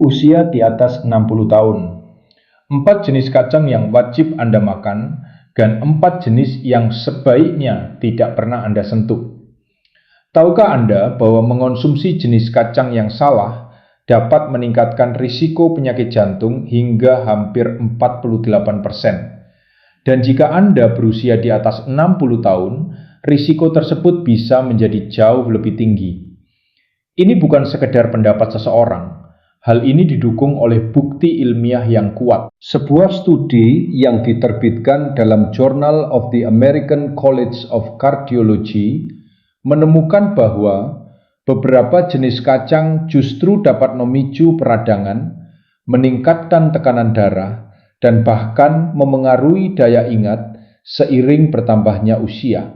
Usia di atas 60 tahun. 4 jenis kacang yang wajib Anda makan dan 4 jenis yang sebaiknya tidak pernah Anda sentuh. Tahukah Anda bahwa mengonsumsi jenis kacang yang salah dapat meningkatkan risiko penyakit jantung hingga hampir 48%. Dan jika Anda berusia di atas 60 tahun, risiko tersebut bisa menjadi jauh lebih tinggi. Ini bukan sekedar pendapat seseorang. Hal ini didukung oleh bukti ilmiah yang kuat. Sebuah studi yang diterbitkan dalam Journal of the American College of Cardiology menemukan bahwa beberapa jenis kacang justru dapat memicu peradangan, meningkatkan tekanan darah, dan bahkan memengaruhi daya ingat seiring bertambahnya usia.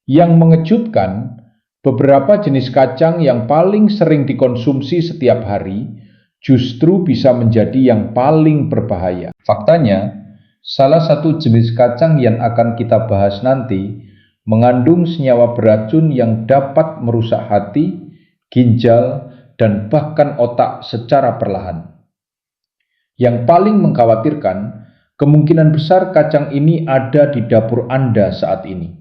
Yang mengejutkan, beberapa jenis kacang yang paling sering dikonsumsi setiap hari justru bisa menjadi yang paling berbahaya. Faktanya, salah satu jenis kacang yang akan kita bahas nanti mengandung senyawa beracun yang dapat merusak hati, ginjal, dan bahkan otak secara perlahan. Yang paling mengkhawatirkan, kemungkinan besar kacang ini ada di dapur Anda saat ini.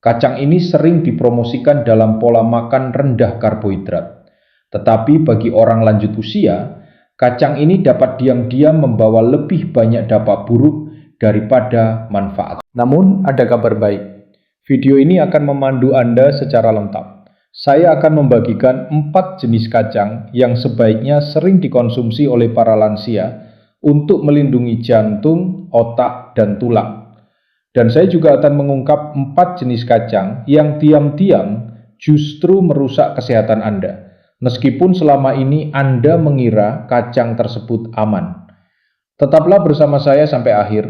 Kacang ini sering dipromosikan dalam pola makan rendah karbohidrat. Tetapi bagi orang lanjut usia, kacang ini dapat diam-diam membawa lebih banyak dampak buruk daripada manfaat. Namun ada kabar baik. Video ini akan memandu Anda secara lengkap. Saya akan membagikan 4 jenis kacang yang sebaiknya sering dikonsumsi oleh para lansia untuk melindungi jantung, otak, dan tulang. Dan saya juga akan mengungkap 4 jenis kacang yang diam-diam justru merusak kesehatan Anda, meskipun selama ini Anda mengira kacang tersebut aman. Tetaplah bersama saya sampai akhir,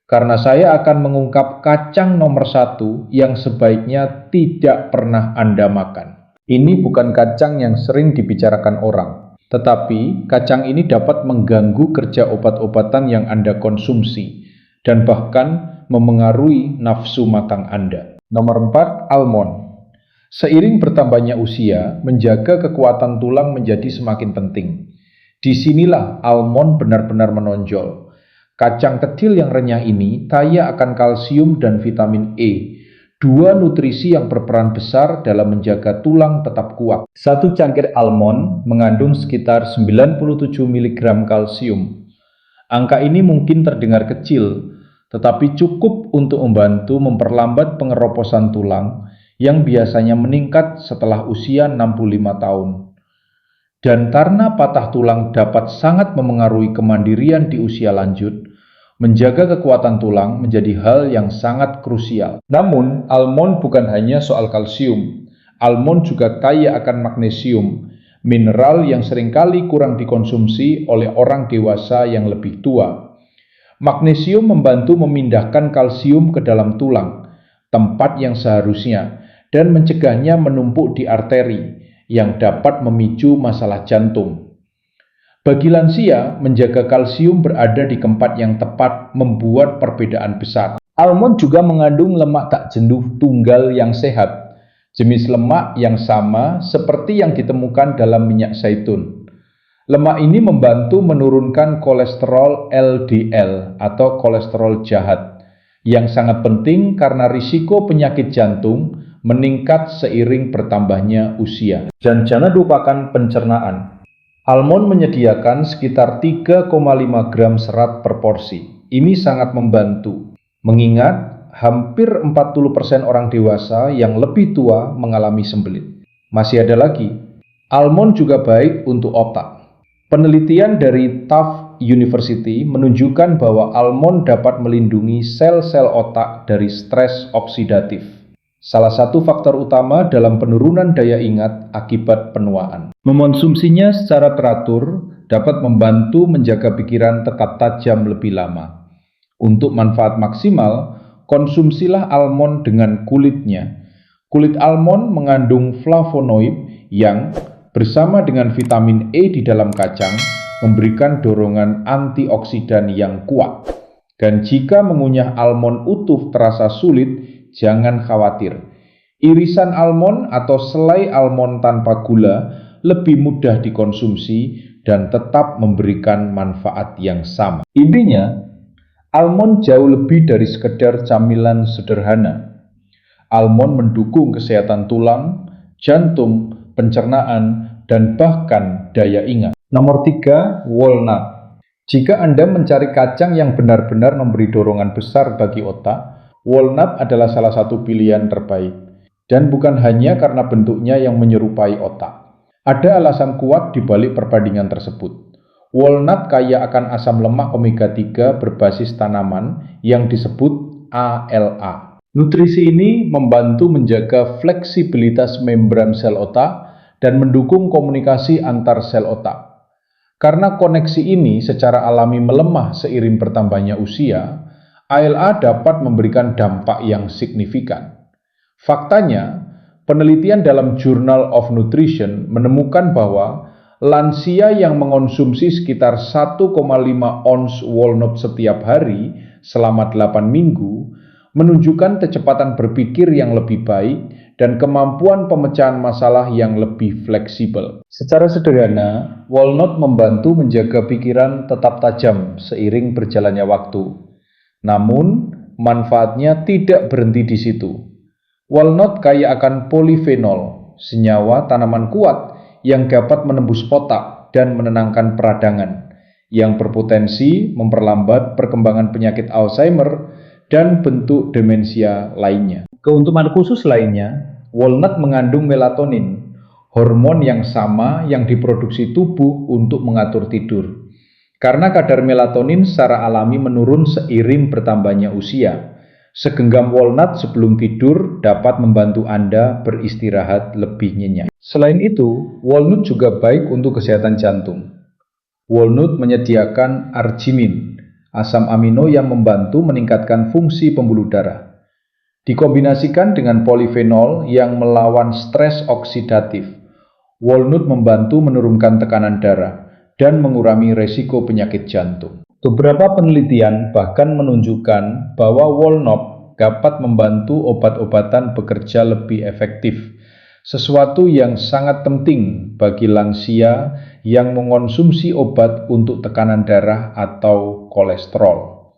karena saya akan mengungkap kacang nomor 1 yang sebaiknya tidak pernah Anda makan. Ini bukan kacang yang sering dibicarakan orang, tetapi kacang ini dapat mengganggu kerja obat-obatan yang Anda konsumsi, dan bahkan memengaruhi nafsu makan Anda. Nomor 4, almond. Seiring bertambahnya usia, menjaga kekuatan tulang menjadi semakin penting. Disinilah almond benar-benar menonjol. Kacang kecil yang renyah ini kaya akan kalsium dan vitamin E, 2 nutrisi yang berperan besar dalam menjaga tulang tetap kuat. Satu cangkir almond mengandung sekitar 97 mg kalsium. Angka ini mungkin terdengar kecil, tetapi cukup untuk membantu memperlambat pengeroposan tulang yang biasanya meningkat setelah usia 65 tahun. Dan karena patah tulang dapat sangat memengaruhi kemandirian di usia lanjut, menjaga kekuatan tulang menjadi hal yang sangat krusial. Namun, almond bukan hanya soal kalsium. Almond juga kaya akan magnesium, mineral yang seringkali kurang dikonsumsi oleh orang dewasa yang lebih tua. Magnesium membantu memindahkan kalsium ke dalam tulang, tempat yang seharusnya, dan mencegahnya menumpuk di arteri, yang dapat memicu masalah jantung. Bagi lansia, menjaga kalsium berada di tempat yang tepat membuat perbedaan besar. Almond juga mengandung lemak tak jenuh tunggal yang sehat, jenis lemak yang sama seperti yang ditemukan dalam minyak zaitun. Lemak ini membantu menurunkan kolesterol LDL atau kolesterol jahat, yang sangat penting karena risiko penyakit jantung meningkat seiring bertambahnya usia. Dan jangan lupakan pencernaan. Almond menyediakan sekitar 3,5 gram serat per porsi. Ini sangat membantu, mengingat hampir 40% orang dewasa yang lebih tua mengalami sembelit. Masih ada lagi, almond juga baik untuk otak. Penelitian dari Tufts University menunjukkan bahwa almond dapat melindungi sel-sel otak dari stres oksidatif, salah satu faktor utama dalam penurunan daya ingat akibat penuaan. Mengonsumsinya secara teratur dapat membantu menjaga pikiran tetap tajam lebih lama. Untuk manfaat maksimal, konsumsilah almond dengan kulitnya. Kulit almond mengandung flavonoid yang bersama dengan vitamin E di dalam kacang memberikan dorongan antioksidan yang kuat. Dan jika mengunyah almond utuh terasa sulit, jangan khawatir. Irisan almond atau selai almond tanpa gula lebih mudah dikonsumsi dan tetap memberikan manfaat yang sama. Intinya, almond jauh lebih dari sekedar camilan sederhana. Almond mendukung kesehatan tulang, jantung, pencernaan, dan bahkan daya ingat. Nomor 3, walnut. Jika Anda mencari kacang yang benar-benar memberi dorongan besar bagi otak, walnut adalah salah satu pilihan terbaik. Dan bukan hanya karena bentuknya yang menyerupai otak. Ada alasan kuat di balik perbandingan tersebut. Walnut kaya akan asam lemak omega 3 berbasis tanaman yang disebut ALA. Nutrisi ini membantu menjaga fleksibilitas membran sel otak dan mendukung komunikasi antar sel otak. Karena koneksi ini secara alami melemah seiring bertambahnya usia, ALA dapat memberikan dampak yang signifikan. Faktanya, penelitian dalam Journal of Nutrition menemukan bahwa lansia yang mengonsumsi sekitar 1,5 ons walnut setiap hari selama 8 minggu menunjukkan kecepatan berpikir yang lebih baik dan kemampuan pemecahan masalah yang lebih fleksibel. Secara sederhana, walnut membantu menjaga pikiran tetap tajam seiring berjalannya waktu. Namun, manfaatnya tidak berhenti di situ. Walnut kaya akan polifenol, senyawa tanaman kuat yang dapat menembus otak dan menenangkan peradangan, yang berpotensi memperlambat perkembangan penyakit Alzheimer dan bentuk demensia lainnya. Keuntungan khusus lainnya, walnut mengandung melatonin, hormon yang sama yang diproduksi tubuh untuk mengatur tidur. Karena kadar melatonin secara alami menurun seiring bertambahnya usia, segenggam walnut sebelum tidur dapat membantu Anda beristirahat lebih nyenyak. Selain itu, walnut juga baik untuk kesehatan jantung. Walnut menyediakan arginin, asam amino yang membantu meningkatkan fungsi pembuluh darah. Dikombinasikan dengan polifenol yang melawan stres oksidatif, walnut membantu menurunkan tekanan darah dan mengurangi resiko penyakit jantung. Beberapa penelitian bahkan menunjukkan bahwa walnut dapat membantu obat-obatan bekerja lebih efektif, sesuatu yang sangat penting bagi lansia yang mengonsumsi obat untuk tekanan darah atau kolesterol.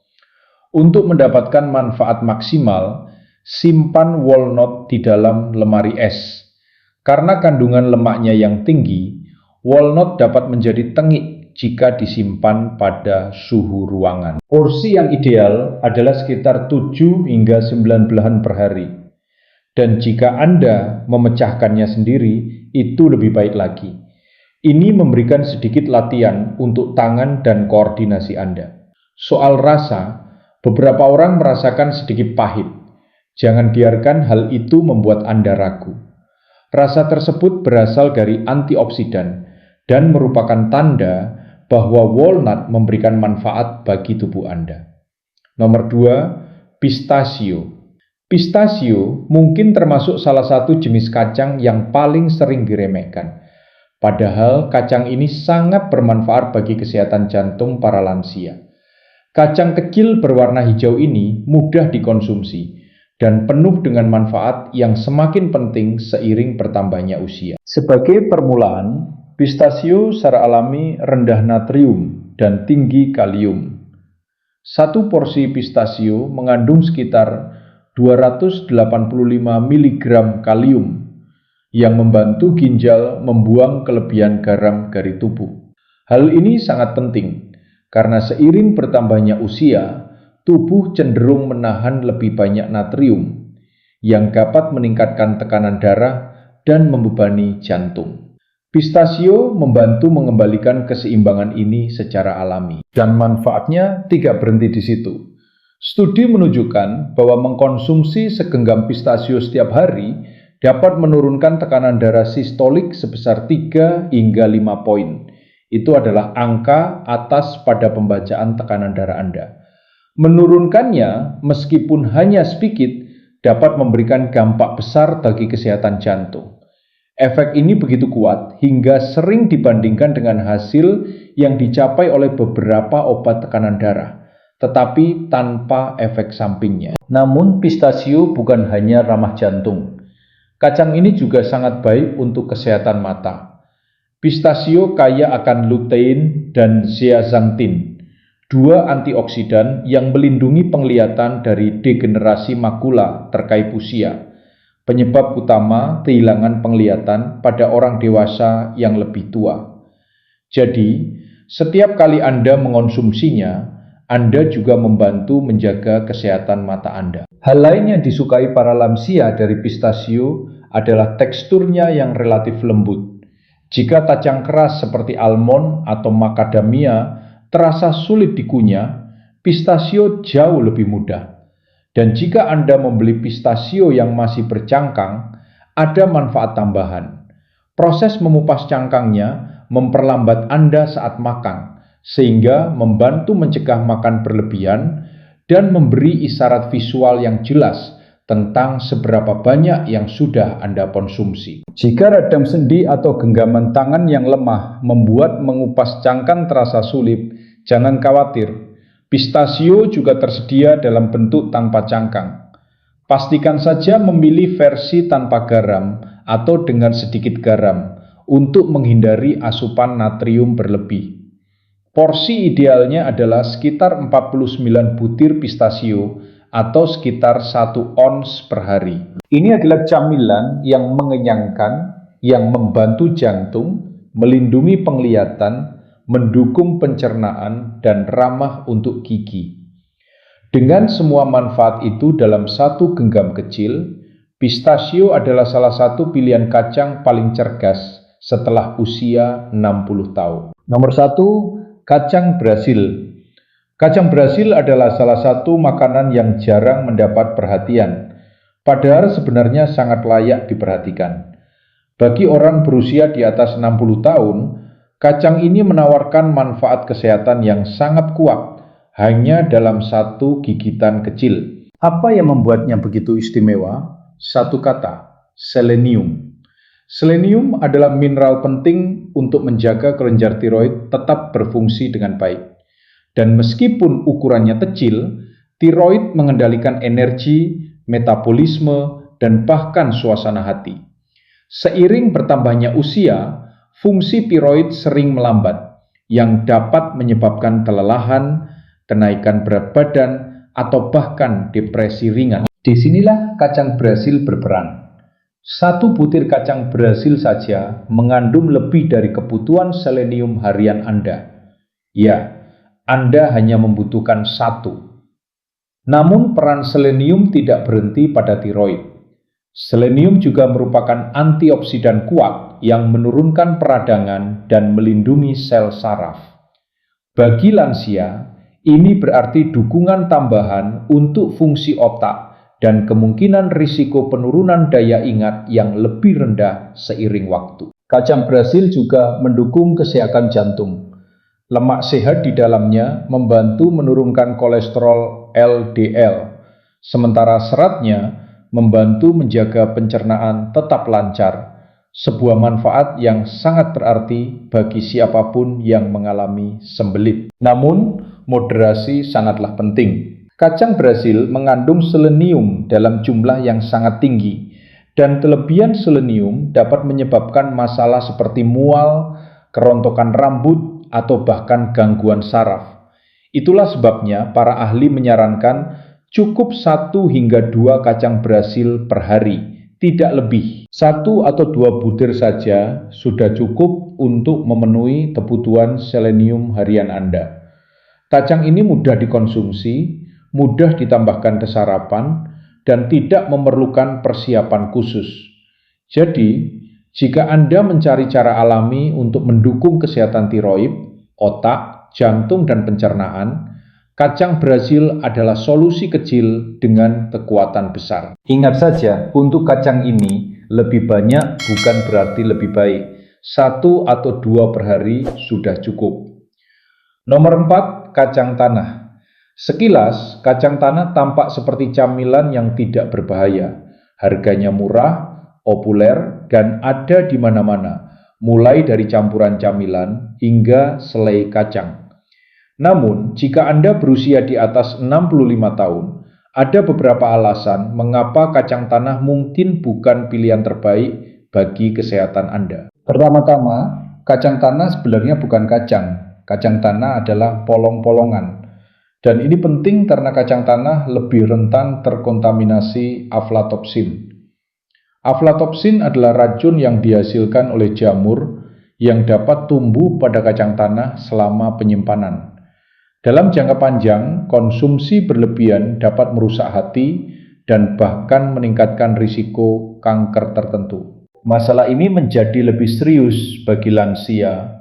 Untuk mendapatkan manfaat maksimal, simpan walnut di dalam lemari es. Karena kandungan lemaknya yang tinggi, walnut dapat menjadi tengik jika disimpan pada suhu ruangan. Porsi yang ideal adalah sekitar 7 hingga 9 belahan per hari. Dan jika Anda memecahkannya sendiri, itu lebih baik lagi. Ini memberikan sedikit latihan untuk tangan dan koordinasi Anda. Soal rasa, beberapa orang merasakan sedikit pahit. Jangan biarkan hal itu membuat Anda ragu. Rasa tersebut berasal dari antioksidan dan merupakan tanda bahwa walnut memberikan manfaat bagi tubuh Anda. Nomor 2, pistasio. Pistasio mungkin termasuk salah satu jenis kacang yang paling sering diremehkan. Padahal kacang ini sangat bermanfaat bagi kesehatan jantung para lansia. Kacang kecil berwarna hijau ini mudah dikonsumsi dan penuh dengan manfaat yang semakin penting seiring bertambahnya usia. Sebagai permulaan, pistasio secara alami rendah natrium dan tinggi kalium. Satu porsi pistasio mengandung sekitar 285 mg kalium yang membantu ginjal membuang kelebihan garam dari tubuh. Hal ini sangat penting karena seiring bertambahnya usia, tubuh cenderung menahan lebih banyak natrium yang dapat meningkatkan tekanan darah dan membebani jantung. Pistasio membantu mengembalikan keseimbangan ini secara alami. Dan manfaatnya tidak berhenti di situ. Studi menunjukkan bahwa mengkonsumsi segenggam pistasio setiap hari dapat menurunkan tekanan darah sistolik sebesar 3 hingga 5 poin. Itu adalah angka atas pada pembacaan tekanan darah Anda. Menurunkannya meskipun hanya sedikit dapat memberikan dampak besar bagi kesehatan jantung. Efek ini begitu kuat hingga sering dibandingkan dengan hasil yang dicapai oleh beberapa obat tekanan darah, tetapi tanpa efek sampingnya. Namun pistasio bukan hanya ramah jantung. Kacang ini juga sangat baik untuk kesehatan mata. Pistasio kaya akan lutein dan zeaxanthin, dua antioksidan yang melindungi penglihatan dari degenerasi makula terkait usia, penyebab utama kehilangan penglihatan pada orang dewasa yang lebih tua. Jadi, setiap kali Anda mengonsumsinya, Anda juga membantu menjaga kesehatan mata Anda. Hal lain yang disukai para lansia dari pistasio adalah teksturnya yang relatif lembut. Jika kacang keras seperti almond atau macadamia terasa sulit dikunyah, pistasio jauh lebih mudah. Dan jika Anda membeli pistasio yang masih bercangkang, ada manfaat tambahan. Proses mengupas cangkangnya memperlambat Anda saat makan, sehingga membantu mencegah makan berlebihan dan memberi isyarat visual yang jelas tentang seberapa banyak yang sudah Anda konsumsi. Jika radang sendi atau genggaman tangan yang lemah membuat mengupas cangkang terasa sulit, jangan khawatir. Pistasio juga tersedia dalam bentuk tanpa cangkang. Pastikan saja memilih versi tanpa garam atau dengan sedikit garam untuk menghindari asupan natrium berlebih. Porsi idealnya adalah sekitar 49 butir pistasio atau sekitar 1 ons per hari. Ini adalah camilan yang mengenyangkan, yang membantu jantung, melindungi penglihatan, mendukung pencernaan, dan ramah untuk gigi. Dengan semua manfaat itu dalam satu genggam kecil, pistasio adalah salah satu pilihan kacang paling cergas setelah usia 60 tahun. Nomor 1, kacang Brasil. Kacang Brasil adalah salah satu makanan yang jarang mendapat perhatian, padahal sebenarnya sangat layak diperhatikan. Bagi orang berusia di atas 60 tahun, kacang ini menawarkan manfaat kesehatan yang sangat kuat hanya dalam satu gigitan kecil. Apa yang membuatnya begitu istimewa? Satu kata, selenium. Selenium adalah mineral penting untuk menjaga kelenjar tiroid tetap berfungsi dengan baik. Dan meskipun ukurannya kecil, tiroid mengendalikan energi, metabolisme, dan bahkan suasana hati. Seiring bertambahnya usia, fungsi tiroid sering melambat, yang dapat menyebabkan kelelahan, kenaikan berat badan, atau bahkan depresi ringan. Disinilah kacang Brasil berperan. Satu butir kacang Brasil saja mengandung lebih dari kebutuhan selenium harian Anda. Ya, Anda hanya membutuhkan satu. Namun peran selenium tidak berhenti pada tiroid. Selenium juga merupakan antioksidan kuat yang menurunkan peradangan dan melindungi sel saraf. Bagi lansia, ini berarti dukungan tambahan untuk fungsi otak dan kemungkinan risiko penurunan daya ingat yang lebih rendah seiring waktu. Kacang Brasil juga mendukung kesehatan jantung. Lemak sehat di dalamnya membantu menurunkan kolesterol LDL, sementara seratnya membantu menjaga pencernaan tetap lancar, sebuah manfaat yang sangat berarti bagi siapapun yang mengalami sembelit. Namun, moderasi sangatlah penting. Kacang Brasil mengandung selenium dalam jumlah yang sangat tinggi, dan kelebihan selenium dapat menyebabkan masalah seperti mual, kerontokan rambut, atau bahkan gangguan saraf. Itulah sebabnya para ahli menyarankan cukup 1 hingga 2 kacang Brasil per hari, tidak lebih. 1 atau 2 butir saja sudah cukup untuk memenuhi kebutuhan selenium harian Anda. Kacang ini mudah dikonsumsi, mudah ditambahkan ke sarapan, dan tidak memerlukan persiapan khusus. Jadi, jika Anda mencari cara alami untuk mendukung kesehatan tiroid, otak, jantung, dan pencernaan, kacang Brasil adalah solusi kecil dengan kekuatan besar. Ingat saja, untuk kacang ini, lebih banyak bukan berarti lebih baik. 1 atau 2 per hari sudah cukup. Nomor 4, kacang tanah. Sekilas, kacang tanah tampak seperti camilan yang tidak berbahaya. Harganya murah, populer, dan ada di mana-mana, mulai dari campuran camilan hingga selai kacang. Namun, jika Anda berusia di atas 65 tahun, ada beberapa alasan mengapa kacang tanah mungkin bukan pilihan terbaik bagi kesehatan Anda. Pertama-tama, kacang tanah sebenarnya bukan kacang. Kacang tanah adalah polong-polongan. Dan ini penting karena kacang tanah lebih rentan terkontaminasi aflatoksin. Aflatoksin adalah racun yang dihasilkan oleh jamur yang dapat tumbuh pada kacang tanah selama penyimpanan. Dalam jangka panjang, konsumsi berlebihan dapat merusak hati dan bahkan meningkatkan risiko kanker tertentu. Masalah ini menjadi lebih serius bagi lansia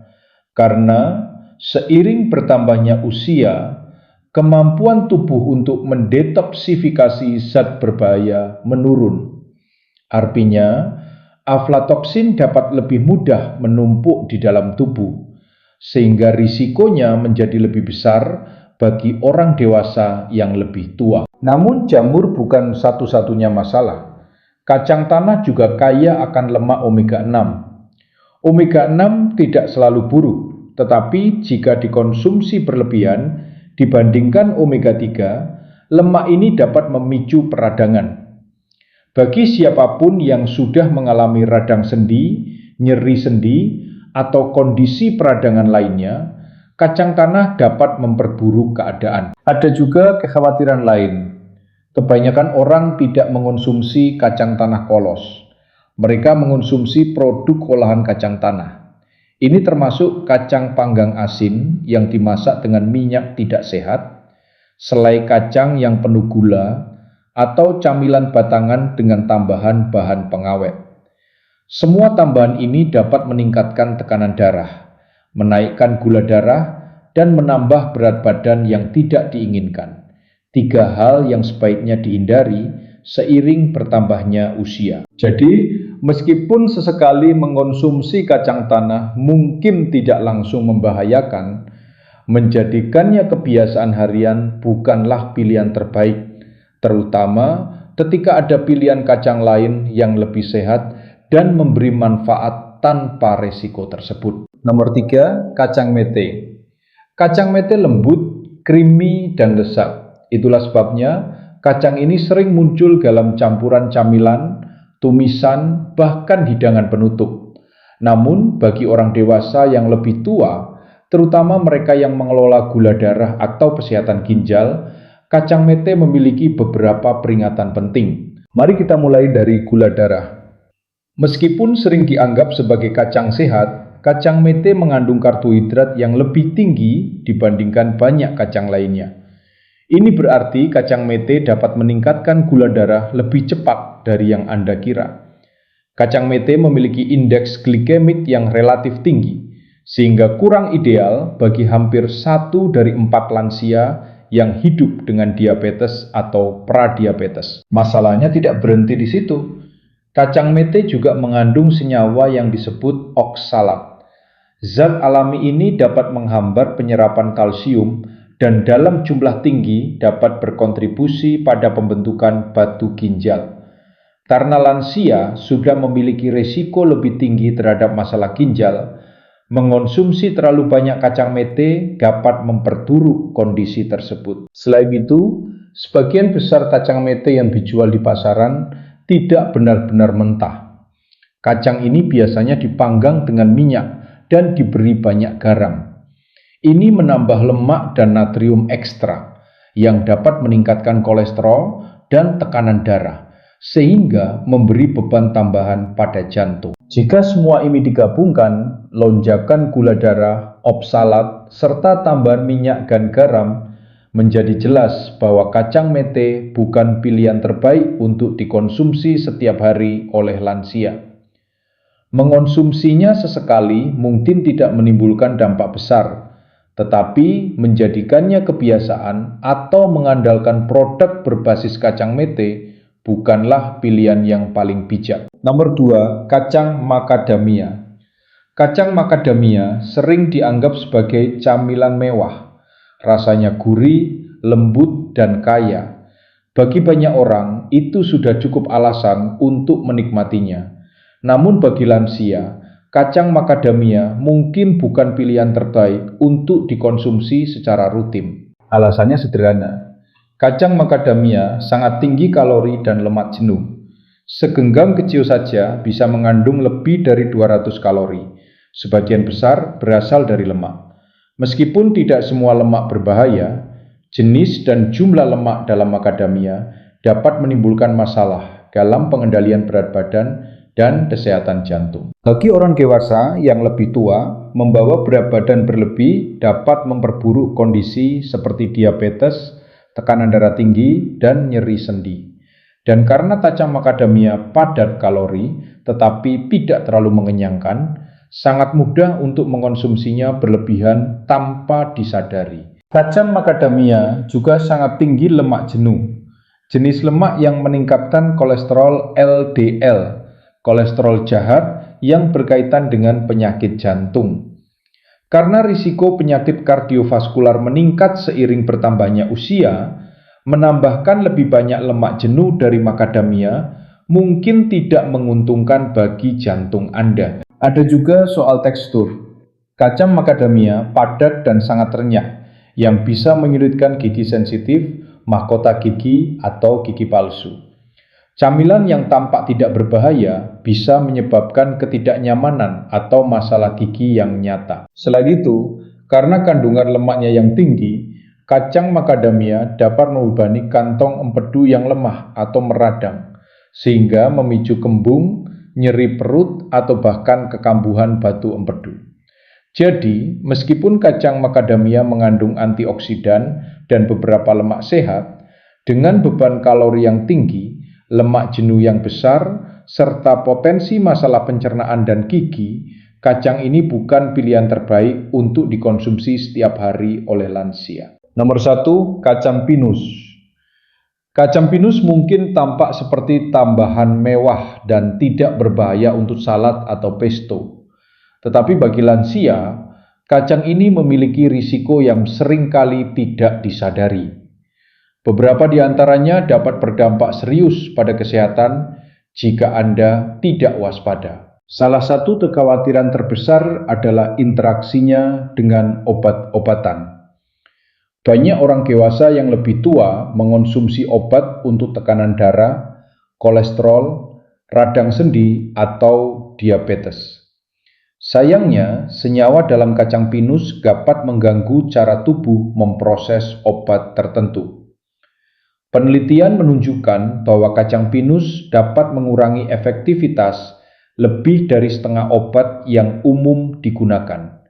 karena seiring bertambahnya usia, kemampuan tubuh untuk mendetoksifikasi zat berbahaya menurun. Artinya, aflatoksin dapat lebih mudah menumpuk di dalam tubuh, sehingga risikonya menjadi lebih besar bagi orang dewasa yang lebih tua. Namun jamur bukan satu-satunya masalah. Kacang tanah juga kaya akan lemak omega 6. Omega 6 tidak selalu buruk, tetapi jika dikonsumsi berlebihan dibandingkan omega 3, lemak ini dapat memicu peradangan. Bagi siapapun yang sudah mengalami radang sendi, nyeri sendi, atau kondisi peradangan lainnya, kacang tanah dapat memperburuk keadaan. Ada juga kekhawatiran lain. Kebanyakan orang tidak mengonsumsi kacang tanah polos. Mereka mengonsumsi produk olahan kacang tanah. Ini termasuk kacang panggang asin yang dimasak dengan minyak tidak sehat, selai kacang yang penuh gula, atau camilan batangan dengan tambahan bahan pengawet. Semua tambahan ini dapat meningkatkan tekanan darah, menaikkan gula darah, dan menambah berat badan yang tidak diinginkan. 3 hal yang sebaiknya dihindari seiring bertambahnya usia. Jadi, meskipun sesekali mengonsumsi kacang tanah mungkin tidak langsung membahayakan, menjadikannya kebiasaan harian bukanlah pilihan terbaik, terutama ketika ada pilihan kacang lain yang lebih sehat dan memberi manfaat tanpa resiko tersebut. Nomor 3, kacang mete. Kacang mete lembut, creamy, dan lezat. Itulah sebabnya kacang ini sering muncul dalam campuran camilan, tumisan, bahkan hidangan penutup. Namun bagi orang dewasa yang lebih tua, terutama mereka yang mengelola gula darah atau kesehatan ginjal, kacang mete memiliki beberapa peringatan penting. Mari kita mulai dari gula darah. Meskipun sering dianggap sebagai kacang sehat, kacang mete mengandung karbohidrat yang lebih tinggi dibandingkan banyak kacang lainnya. Ini berarti kacang mete dapat meningkatkan gula darah lebih cepat dari yang Anda kira. Kacang mete memiliki indeks glikemik yang relatif tinggi, sehingga kurang ideal bagi hampir 1 dari 4 lansia yang hidup dengan diabetes atau pradiabetes. Masalahnya tidak berhenti di situ. Kacang mete juga mengandung senyawa yang disebut oksalat. Zat alami ini dapat menghambat penyerapan kalsium dan dalam jumlah tinggi dapat berkontribusi pada pembentukan batu ginjal. Karena lansia sudah memiliki risiko lebih tinggi terhadap masalah ginjal, mengonsumsi terlalu banyak kacang mete dapat memperburuk kondisi tersebut. Selain itu, sebagian besar kacang mete yang dijual di pasaran tidak benar-benar mentah. Kacang ini biasanya dipanggang dengan minyak dan diberi banyak garam. Ini menambah lemak dan natrium ekstra yang dapat meningkatkan kolesterol dan tekanan darah, sehingga memberi beban tambahan pada jantung. Jika semua ini digabungkan, lonjakan gula darah, oksalat, serta tambahan minyak dan garam, menjadi jelas bahwa kacang mete bukan pilihan terbaik untuk dikonsumsi setiap hari oleh lansia. Mengonsumsinya sesekali mungkin tidak menimbulkan dampak besar, tetapi menjadikannya kebiasaan atau mengandalkan produk berbasis kacang mete bukanlah pilihan yang paling bijak. Nomor 2, kacang macadamia. Kacang macadamia sering dianggap sebagai camilan mewah. Rasanya gurih, lembut, dan kaya. Bagi banyak orang, itu sudah cukup alasan untuk menikmatinya. Namun bagi lansia, kacang macadamia mungkin bukan pilihan terbaik untuk dikonsumsi secara rutin. Alasannya sederhana. Kacang macadamia sangat tinggi kalori dan lemak jenuh. Segenggam kecil saja bisa mengandung lebih dari 200 kalori. Sebagian besar berasal dari lemak. Meskipun tidak semua lemak berbahaya, jenis dan jumlah lemak dalam macadamia dapat menimbulkan masalah dalam pengendalian berat badan dan kesehatan jantung. Bagi orang dewasa yang lebih tua, membawa berat badan berlebih dapat memperburuk kondisi seperti diabetes, tekanan darah tinggi, dan nyeri sendi. Dan karena kacang macadamia padat kalori tetapi tidak terlalu mengenyangkan, sangat mudah untuk mengkonsumsinya berlebihan tanpa disadari. Kacang macadamia juga sangat tinggi lemak jenuh, jenis lemak yang meningkatkan kolesterol LDL, kolesterol jahat yang berkaitan dengan penyakit jantung. Karena risiko penyakit kardiovaskular meningkat seiring bertambahnya usia, menambahkan lebih banyak lemak jenuh dari macadamia mungkin tidak menguntungkan bagi jantung Anda. Ada juga soal tekstur. Kacang macadamia padat dan sangat renyah, yang bisa menyulitkan gigi sensitif, mahkota gigi, atau gigi palsu. Camilan yang tampak tidak berbahaya bisa menyebabkan ketidaknyamanan atau masalah gigi yang nyata. Selain itu, karena kandungan lemaknya yang tinggi, kacang macadamia dapat membebani kantong empedu yang lemah atau meradang, sehingga memicu kembung, nyeri perut, atau bahkan kekambuhan batu empedu. Jadi, meskipun kacang macadamia mengandung antioksidan dan beberapa lemak sehat, dengan beban kalori yang tinggi, lemak jenuh yang besar, serta potensi masalah pencernaan dan gigi, kacang ini bukan pilihan terbaik untuk dikonsumsi setiap hari oleh lansia. Nomor 1, kacang pinus. Kacang pinus mungkin tampak seperti tambahan mewah dan tidak berbahaya untuk salad atau pesto. Tetapi bagi lansia, kacang ini memiliki risiko yang seringkali tidak disadari. Beberapa di antaranya dapat berdampak serius pada kesehatan jika Anda tidak waspada. Salah satu kekhawatiran terbesar adalah interaksinya dengan obat-obatan. Banyak orang dewasa yang lebih tua mengonsumsi obat untuk tekanan darah, kolesterol, radang sendi, atau diabetes. Sayangnya, senyawa dalam kacang pinus dapat mengganggu cara tubuh memproses obat tertentu. Penelitian menunjukkan bahwa kacang pinus dapat mengurangi efektivitas lebih dari setengah obat yang umum digunakan.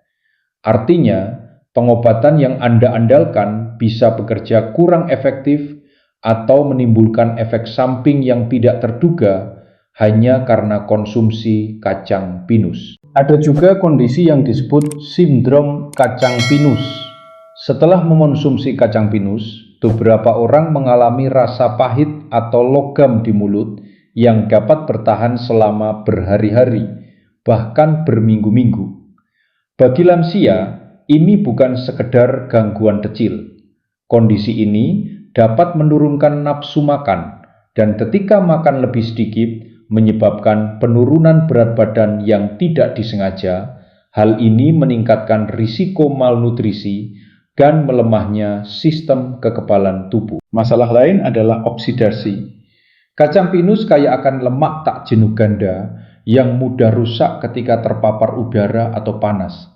Artinya, pengobatan yang Anda andalkan bisa bekerja kurang efektif atau menimbulkan efek samping yang tidak terduga hanya karena konsumsi kacang pinus. Ada juga kondisi yang disebut sindrom kacang pinus. Setelah mengonsumsi kacang pinus, beberapa orang mengalami rasa pahit atau logam di mulut yang dapat bertahan selama berhari-hari, bahkan berminggu-minggu. Bagi lansia, ini bukan sekedar gangguan kecil. Kondisi ini dapat menurunkan nafsu makan dan ketika makan lebih sedikit menyebabkan penurunan berat badan yang tidak disengaja. Hal ini meningkatkan risiko malnutrisi dan melemahnya sistem kekebalan tubuh. Masalah lain adalah oksidasi. Kacang pinus kaya akan lemak tak jenuh ganda yang mudah rusak ketika terpapar udara atau panas.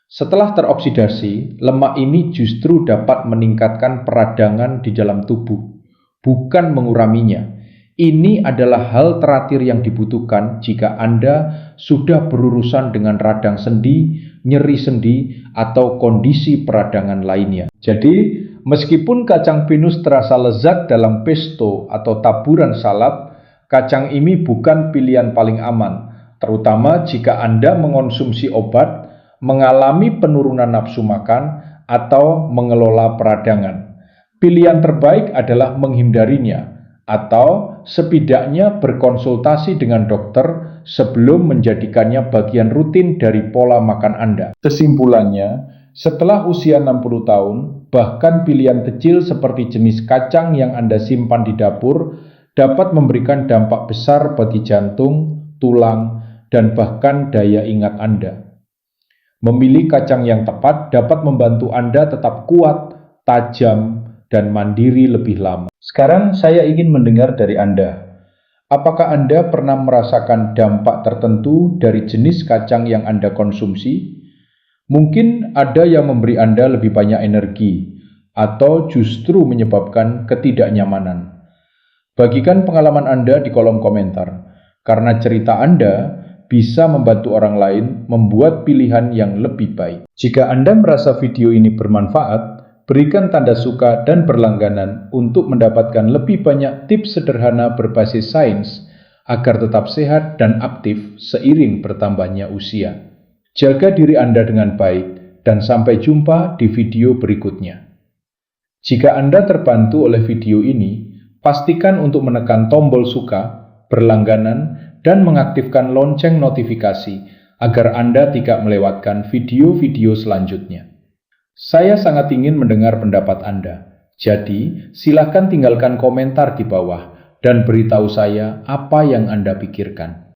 Setelah teroksidasi, lemak ini justru dapat meningkatkan peradangan di dalam tubuh, bukan menguranginya. Ini adalah hal terakhir yang dibutuhkan jika Anda sudah berurusan dengan radang sendi, nyeri sendi, atau kondisi peradangan lainnya. Jadi, meskipun kacang pinus terasa lezat dalam pesto atau taburan salad, kacang ini bukan pilihan paling aman, terutama jika Anda mengonsumsi obat, mengalami penurunan nafsu makan, atau mengelola peradangan. Pilihan terbaik adalah menghindarinya, atau setidaknya berkonsultasi dengan dokter sebelum menjadikannya bagian rutin dari pola makan Anda. Kesimpulannya, setelah usia 60 tahun, bahkan pilihan kecil seperti jenis kacang yang Anda simpan di dapur dapat memberikan dampak besar bagi jantung, tulang, dan bahkan daya ingat Anda. Memilih kacang yang tepat dapat membantu Anda tetap kuat, tajam, dan mandiri lebih lama. Sekarang saya ingin mendengar dari Anda. Apakah Anda pernah merasakan dampak tertentu dari jenis kacang yang Anda konsumsi? Mungkin ada yang memberi Anda lebih banyak energi, atau justru menyebabkan ketidaknyamanan. Bagikan pengalaman Anda di kolom komentar, karena cerita Anda bisa membantu orang lain membuat pilihan yang lebih baik. Jika Anda merasa video ini bermanfaat, berikan tanda suka dan berlangganan untuk mendapatkan lebih banyak tips sederhana berbasis sains agar tetap sehat dan aktif seiring bertambahnya usia. Jaga diri Anda dengan baik dan sampai jumpa di video berikutnya. Jika Anda terbantu oleh video ini, pastikan untuk menekan tombol suka, berlangganan, dan mengaktifkan lonceng notifikasi agar Anda tidak melewatkan video-video selanjutnya. Saya sangat ingin mendengar pendapat Anda, jadi silakan tinggalkan komentar di bawah dan beritahu saya apa yang Anda pikirkan.